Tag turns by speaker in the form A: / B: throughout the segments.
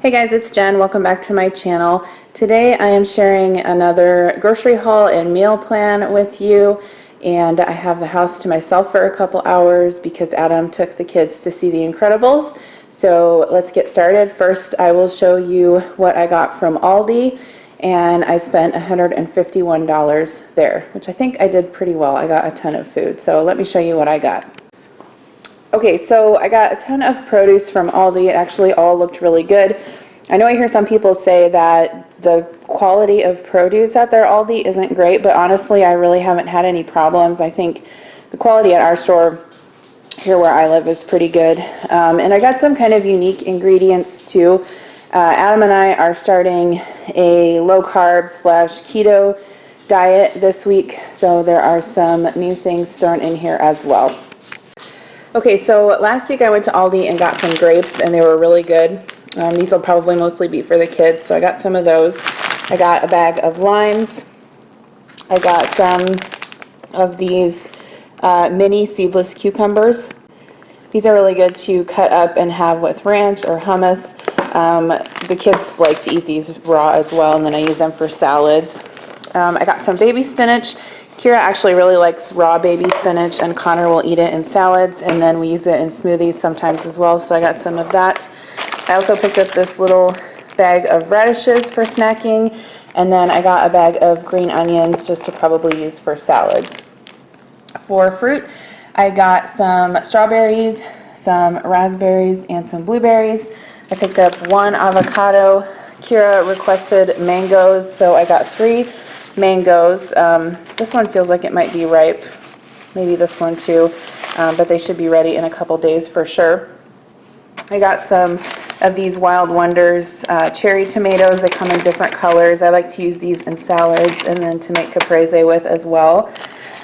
A: Hey guys, it's Jen. Welcome back to my channel. Today I am sharing another grocery haul and meal plan with you, and I have the house to myself for a couple hours because Adam took the kids to see The Incredibles. So let's get started. First I will show you what I got from Aldi, and I spent $151 there, which I think I did pretty well. I got a ton of food, so let me show you what I got. Okay, so I got a ton of produce from Aldi. It actually all looked really good. I know I hear some people say that the quality of produce at their Aldi isn't great, but honestly, I really haven't had any problems. I think the quality at our store here where I live is pretty good. And I got some kind of unique ingredients too. Adam and I are starting a low carb / keto diet this week, so there are some new things thrown in here as well. Okay, so last week I went to Aldi and got some grapes, and they were really good. These will probably mostly be for the kids, so I got some of those. I got a bag of limes. I got some of these mini seedless cucumbers. These are really good to cut up and have with ranch or hummus. The kids like to eat these raw as well, and then I use them for salads. I got some baby spinach. Kira actually really likes raw baby spinach, and Connor will eat it in salads, and then we use it in smoothies sometimes as well, so I got some of that. I also picked up this little bag of radishes for snacking, and then I got a bag of green onions just to probably use for salads. For fruit, I got some strawberries, some raspberries, and some blueberries. I picked up one avocado. Kira requested mangoes, so I got 3 mangoes. This one feels like it might be ripe, maybe this one too, but they should be ready in a couple days for sure. I got some of these Wild Wonders cherry tomatoes. They come in different colors. I like to use these in salads and then to make caprese with as well.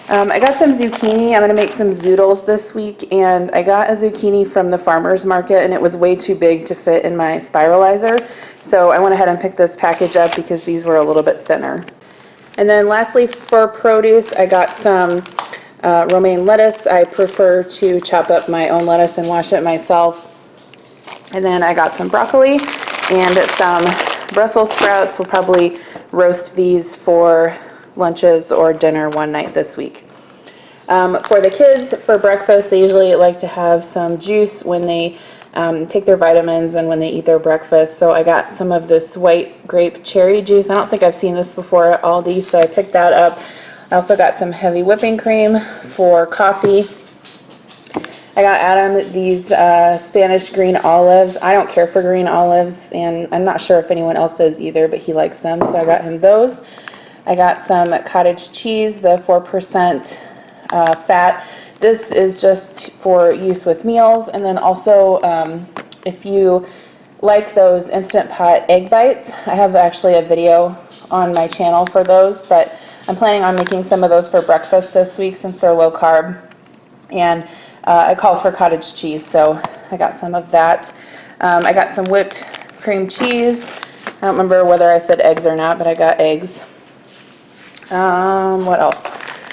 A: I got some zucchini. I'm going to make some zoodles this week, and I got a zucchini from the farmer's market, and it was way too big to fit in my spiralizer, so I went ahead and picked this package up because these were a little bit thinner. And then lastly, for produce, I got some romaine lettuce. I prefer to chop up my own lettuce and wash it myself. And then I got some broccoli and some Brussels sprouts. We'll probably roast these for lunches or dinner one night this week. For the kids, for breakfast, they usually like to have some juice when they take their vitamins and when they eat their breakfast. So I got some of this white grape cherry juice. I don't think I've seen this before at Aldi, so I picked that up. I also got some heavy whipping cream for coffee. I got Adam these Spanish green olives. I don't care for green olives, and I'm not sure if anyone else does either, but he likes them, so I got him those. I got some cottage cheese, the 4% fat. This is just for use with meals, and then also if you like those Instant Pot egg bites, I have actually a video on my channel for those, but I'm planning on making some of those for breakfast this week since they're low carb, and it calls for cottage cheese, so I got some of that. I got some whipped cream cheese. I don't remember whether I said eggs or not, but I got eggs. What else?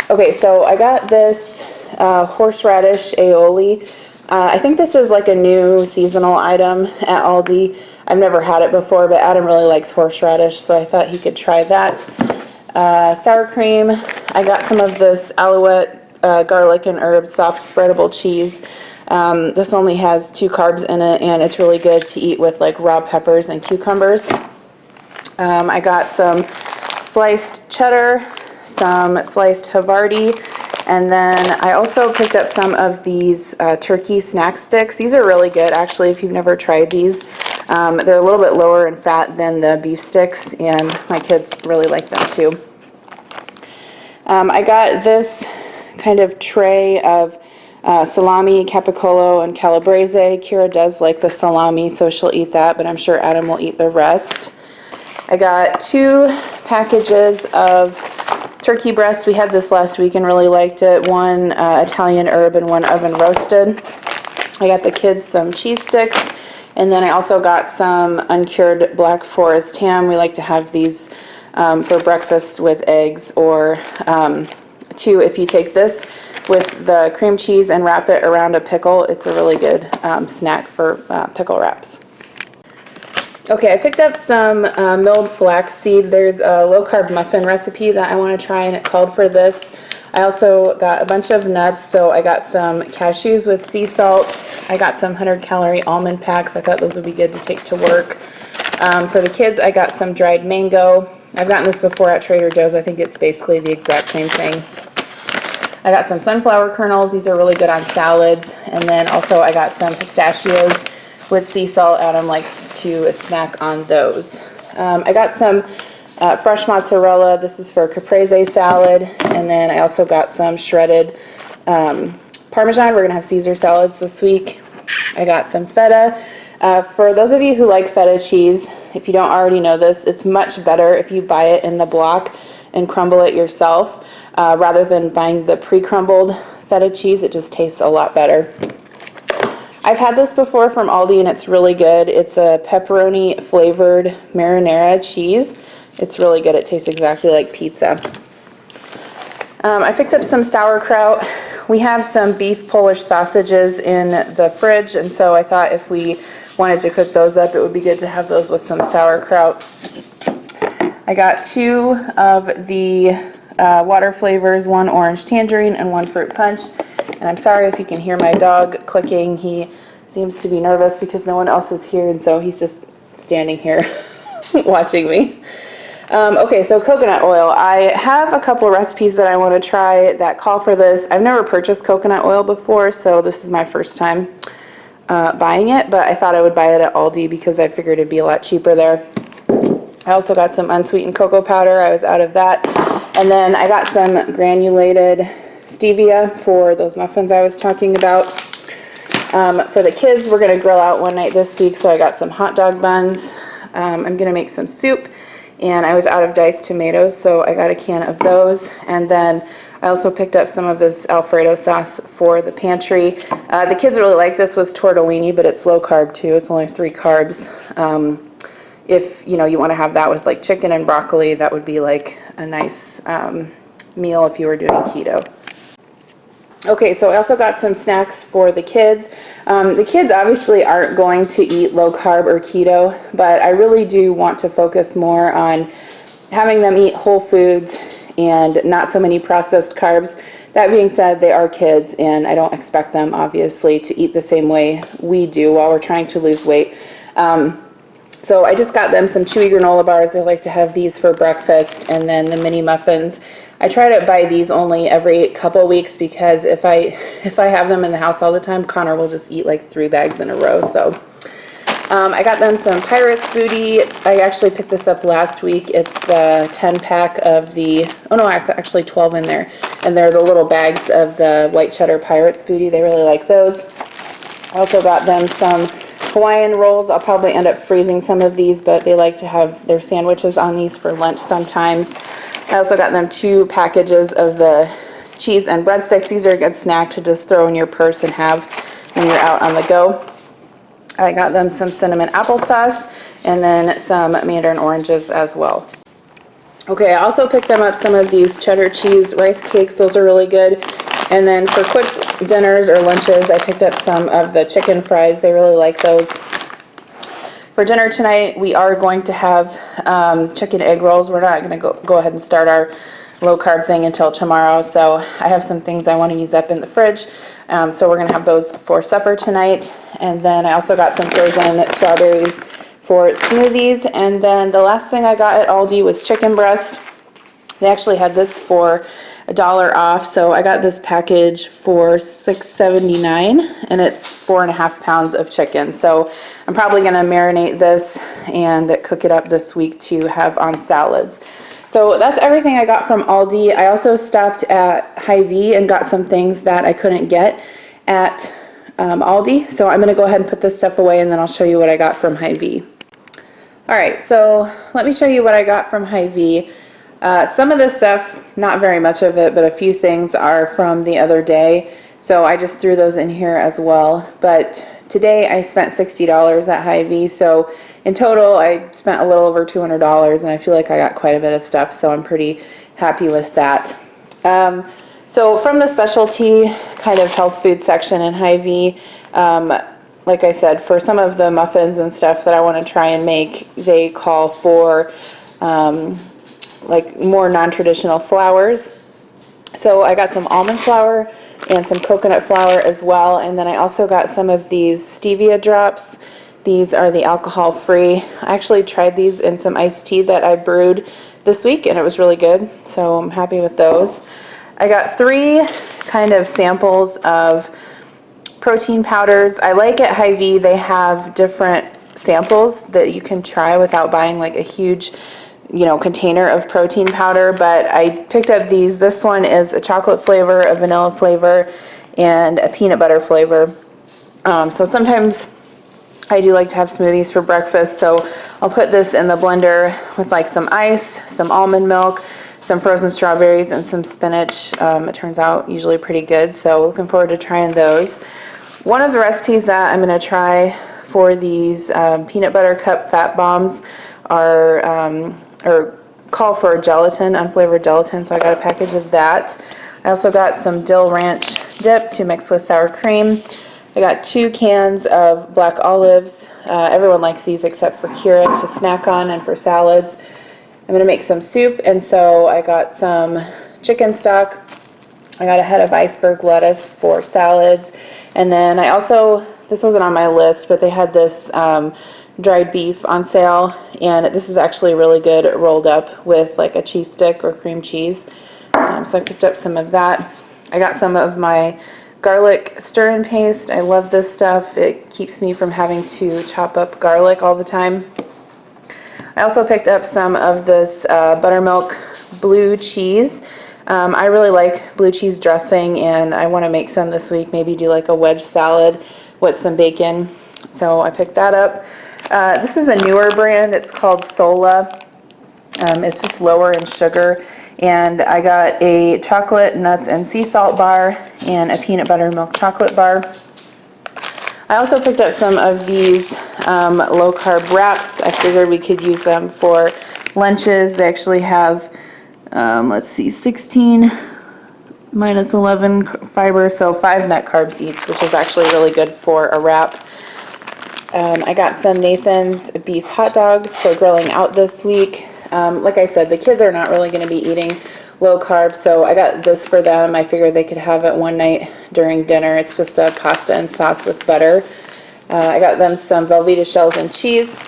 A: Okay, so I got this horseradish aioli. I think this is like a new seasonal item at Aldi. I've never had it before, but Adam really likes horseradish, so I thought he could try that. Sour cream. I got some of this Alouette garlic and herb soft spreadable cheese. This only has 2 carbs in it, and it's really good to eat with like raw peppers and cucumbers. I got some sliced cheddar, some sliced Havarti, and then I also picked up some of these turkey snack sticks. These are really good, actually, if you've never tried these. They're a little bit lower in fat than the beef sticks, and my kids really like them too. I got this kind of tray of salami, capicolo, and calabrese. Kira does like the salami, so she'll eat that, but I'm sure Adam will eat the rest. I got 2 packages of turkey breast. We had this last week and really liked it. One Italian herb and one oven roasted. I got the kids some cheese sticks, and then I also got some uncured Black Forest ham. We like to have these for breakfast with eggs, or 2 if you take this with the cream cheese and wrap it around a pickle. It's a really good snack for pickle wraps. Okay, I picked up some milled flaxseed. There's a low-carb muffin recipe that I want to try, and it called for this. I also got a bunch of nuts, so I got some cashews with sea salt. I got some 100-calorie almond packs. I thought those would be good to take to work. For the kids, I got some dried mango. I've gotten this before at Trader Joe's. I think it's basically the exact same thing. I got some sunflower kernels. These are really good on salads. And then also I got some pistachios with sea salt. Adam likes to snack on those. I got some fresh mozzarella. This is for caprese salad. And then I also got some shredded Parmesan. We're going to have Caesar salads this week. I got some feta. For those of you who like feta cheese, if you don't already know this, it's much better if you buy it in the block and crumble it yourself rather than buying the pre-crumbled feta cheese. It just tastes a lot better. I've had this before from Aldi and it's really good. It's a pepperoni flavored marinara cheese. It's really good. It tastes exactly like pizza. I picked up some sauerkraut. We have some beef Polish sausages in the fridge, and so I thought if we wanted to cook those up, it would be good to have those with some sauerkraut. I got 2 of the water flavors, 1 orange tangerine and 1 fruit punch. And I'm sorry if you can hear my dog clicking. He seems to be nervous because no one else is here, and so he's just standing here watching me. Okay, so coconut oil. I have a couple of recipes that I want to try that call for this. I've never purchased coconut oil before, so this is my first time buying it, but I thought I would buy it at Aldi because I figured it'd be a lot cheaper there. I also got some unsweetened cocoa powder. I was out of that. And then I got some granulated stevia for those muffins I was talking about. For the kids, we're going to grill out one night this week, so I got some hot dog buns. I'm going to make some soup, and I was out of diced tomatoes, so I got a can of those. And then I also picked up some of this Alfredo sauce for the pantry. The kids really like this with tortellini, but it's low carb too. It's only 3 carbs. If you want to have that with like chicken and broccoli, that would be like a nice meal if you were doing keto. Okay, so I also got some snacks for the kids. The kids obviously aren't going to eat low carb or keto, but I really do want to focus more on having them eat whole foods and not so many processed carbs. That being said, they are kids, and I don't expect them obviously to eat the same way we do while we're trying to lose weight. So I just got them some chewy granola bars. They like to have these for breakfast, and then the mini muffins. I try to buy these only every couple weeks because if I have them in the house all the time, Connor will just eat like 3 bags in a row. So I got them some Pirates Booty. I actually picked this up last week. It's the 10-pack of the, oh no, it's actually 12 in there. And they're the little bags of the white cheddar Pirates Booty. They really like those. I also got them some Hawaiian rolls. I'll probably end up freezing some of these, but they like to have their sandwiches on these for lunch sometimes. I also got them 2 packages of the cheese and breadsticks. These are a good snack to just throw in your purse and have when you're out on the go. I got them some cinnamon applesauce and then some mandarin oranges as well. Okay, I also picked them up some of these cheddar cheese rice cakes. Those are really good. And then for quick dinners or lunches, I picked up some of the chicken fries. They really like those. For dinner tonight, we are going to have chicken egg rolls. We're not going to go ahead and start our low carb thing until tomorrow. So I have some things I want to use up in the fridge. So we're going to have those for supper tonight. And then I also got some frozen strawberries for smoothies. And then the last thing I got at Aldi was chicken breast. They actually had this for $1 off, so I got this package for $6.79, and it's 4.5 pounds of chicken. So I'm probably going to marinate this and cook it up this week to have on salads. So that's everything I got from Aldi. I also stopped at Hy-Vee and got some things that I couldn't get at Aldi. So I'm going to go ahead and put this stuff away, and then I'll show you what I got from Hy-Vee. All right, so let me show you what I got from Hy-Vee. Some of this stuff, not very much of it, but a few things are from the other day. So I just threw those in here as well. But today I spent $60 at Hy-Vee. So in total, I spent a little over $200, and I feel like I got quite a bit of stuff. So I'm pretty happy with that. So from the specialty kind of health food section in Hy-Vee, like I said, for some of the muffins and stuff that I want to try and make, they call for like more non-traditional flours. So I got some almond flour and some coconut flour as well, and then I also got some of these stevia drops. These are the alcohol-free. I actually tried these in some iced tea that I brewed this week, and it was really good, so I'm happy with those. I got 3 kind of samples of protein powders. I like at Hy-Vee, they have different samples that you can try without buying like a huge, you know, container of protein powder, but I picked up these. This one is a chocolate flavor, a vanilla flavor, and a peanut butter flavor. So sometimes I do like to have smoothies for breakfast, so I'll put this in the blender with like some ice, some almond milk, some frozen strawberries, and some spinach. It turns out usually pretty good, so looking forward to trying those. One of the recipes that I'm going to try for these peanut butter cup fat bombs are or call for gelatin, unflavored gelatin, so I got a package of that. I also got some dill ranch dip to mix with sour cream. I got 2 cans of black olives. Everyone likes these except for Kira to snack on and for salads. I'm going to make some soup, and so I got some chicken stock. I got a head of iceberg lettuce for salads, and then I also, this wasn't on my list, but they had this dried beef on sale, and this is actually really good rolled up with like a cheese stick or cream cheese. So I picked up some of that. I got some of my garlic stir-in paste. I love this stuff. It keeps me from having to chop up garlic all the time. I also picked up some of this buttermilk blue cheese. I really like blue cheese dressing, and I want to make some this week, maybe do like a wedge salad with some bacon. So I picked that up. This is a newer brand. It's called Sola. It's just lower in sugar. And I got a chocolate, nuts, and sea salt bar and a peanut butter milk chocolate bar. I also picked up some of these low-carb wraps. I figured we could use them for lunches. They actually have, let's see, 16 minus 11 fiber, so 5 net carbs each, which is actually really good for a wrap. I got some Nathan's beef hot dogs for grilling out this week. Like I said, the kids are not really going to be eating low carb, so I got this for them. I figured they could have it one night during dinner. It's just a pasta and sauce with butter. I got them some Velveeta shells and cheese.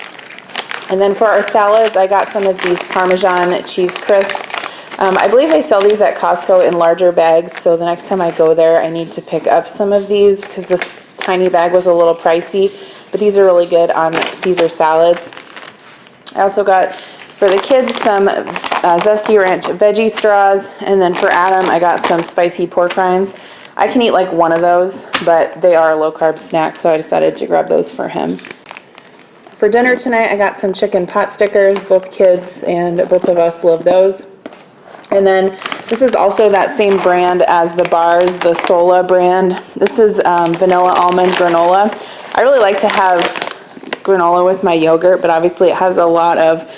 A: And then for our salads, I got some of these Parmesan cheese crisps. I believe they sell these at Costco in larger bags, so the next time I go there, I need to pick up some of these because this tiny bag was a little pricey, but these are really good on Caesar salads. I also got, for the kids, some Zesty Ranch veggie straws, and then for Adam, I got some spicy pork rinds. I can eat like one of those, but they are a low-carb snack, so I decided to grab those for him. For dinner tonight, I got some chicken pot stickers. Both kids and both of us love those. And then this is also that same brand as the bars, the Sola brand. This is vanilla almond granola. I really like to have granola with my yogurt, but obviously it has a lot of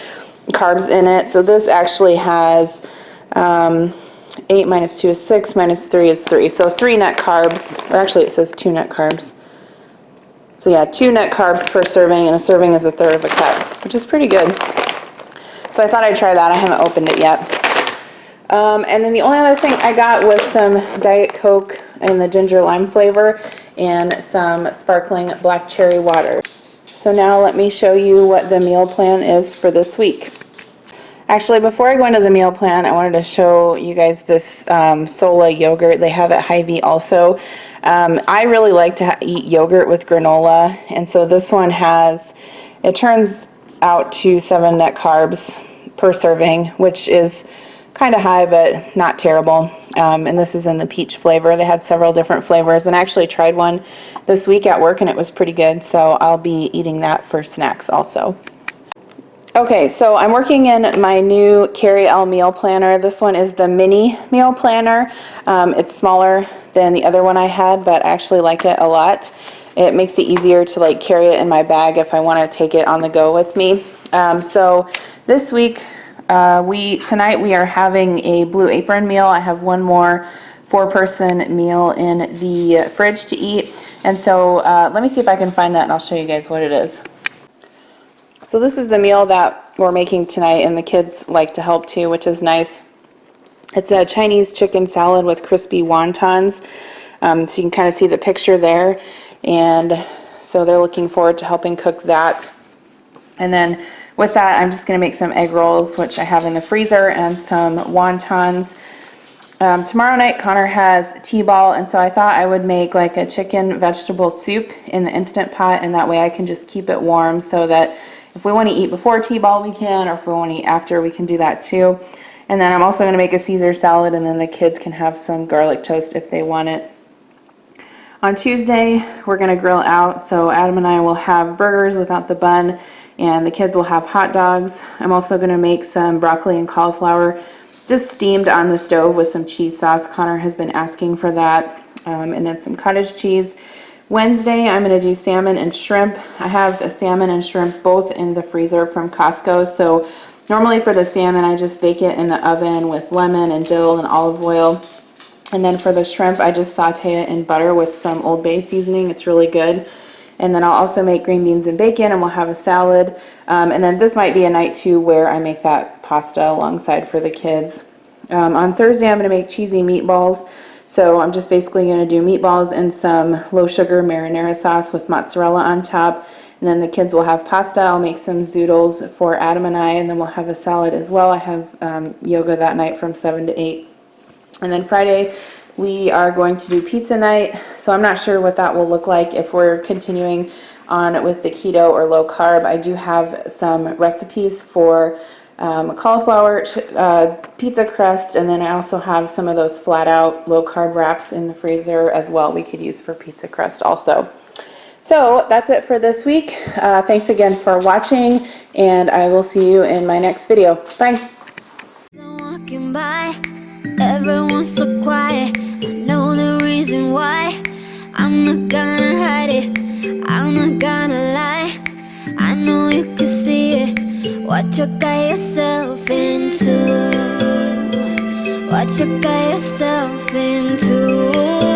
A: carbs in it. So this actually has 8 minus 2 is 6, minus 3 is 3. So 3 net carbs, or actually it says 2 net carbs. So yeah, 2 net carbs per serving, and a serving is 1/3 of a cup, which is pretty good. So I thought I'd try that. I haven't opened it yet. And then the only other thing I got was some Diet Coke in the ginger lime flavor and some sparkling black cherry water. So now let me show you what the meal plan is for this week. Actually, before I go into the meal plan, I wanted to show you guys this Sola yogurt. They have at Hy-Vee also. I really like to eat yogurt with granola, and so this one has, it turns out to 7 net carbs per serving, which is kind of high, but not terrible. And this is in the peach flavor. They had several different flavors, and I actually tried one this week at work, and it was pretty good, so I'll be eating that for snacks also. Okay, so I'm working in my new Carrie L meal planner. This one is the mini meal planner. It's smaller than the other one I had, but I actually like it a lot. It makes it easier to like carry it in my bag if I want to take it on the go with me. So this week, tonight we are having a Blue Apron meal. I have one more 4-person meal in the fridge to eat. And so let me see if I can find that and I'll show you guys what it is. So this is the meal that we're making tonight, and the kids like to help too, which is nice. It's a Chinese chicken salad with crispy wontons. So you can kind of see the picture there. And so they're looking forward to helping cook that. And then with that, I'm just going to make some egg rolls, which I have in the freezer, and some wontons. Tomorrow night, Connor has T-ball, and so I thought I would make like a chicken vegetable soup in the Instant Pot, and that way I can just keep it warm so that if we want to eat before T-ball, we can, or if we want to eat after, we can do that too. And then I'm also going to make a Caesar salad, and then the kids can have some garlic toast if they want it. On Tuesday, we're going to grill out, so Adam and I will have burgers without the bun, and the kids will have hot dogs. I'm also going to make some broccoli and cauliflower just steamed on the stove with some cheese sauce. Connor has been asking for that, and then some cottage cheese. Wednesday, I'm going to do salmon and shrimp. I have a salmon and shrimp both in the freezer from Costco, so normally for the salmon, I just bake it in the oven with lemon and dill and olive oil. And then for the shrimp, I just saute it in butter with some Old Bay seasoning. It's really good. And then I'll also make green beans and bacon, and we'll have a salad. And then this might be a night too where I make that pasta alongside for the kids. On Thursday, I'm going to make cheesy meatballs. So I'm just basically going to do meatballs and some low sugar marinara sauce with mozzarella on top. And then the kids will have pasta. I'll make some zoodles for Adam and I, and then we'll have a salad as well. I have yoga that night from 7 to 8. And then Friday, we are going to do pizza night. So I'm not sure what that will look like if we're continuing on with the keto or low carb. I do have some recipes for cauliflower pizza crust, and then I also have some of those flat out low carb wraps in the freezer as well we could use for pizza crust also. So that's it for this week. Thanks again for watching, and I will see you in my next video. Bye.
B: Walking by, everyone's so quiet. I know the reason why. I'm not gonna hide it, I'm not gonna lie. I know you can see it, what you got yourself into. What you got yourself into.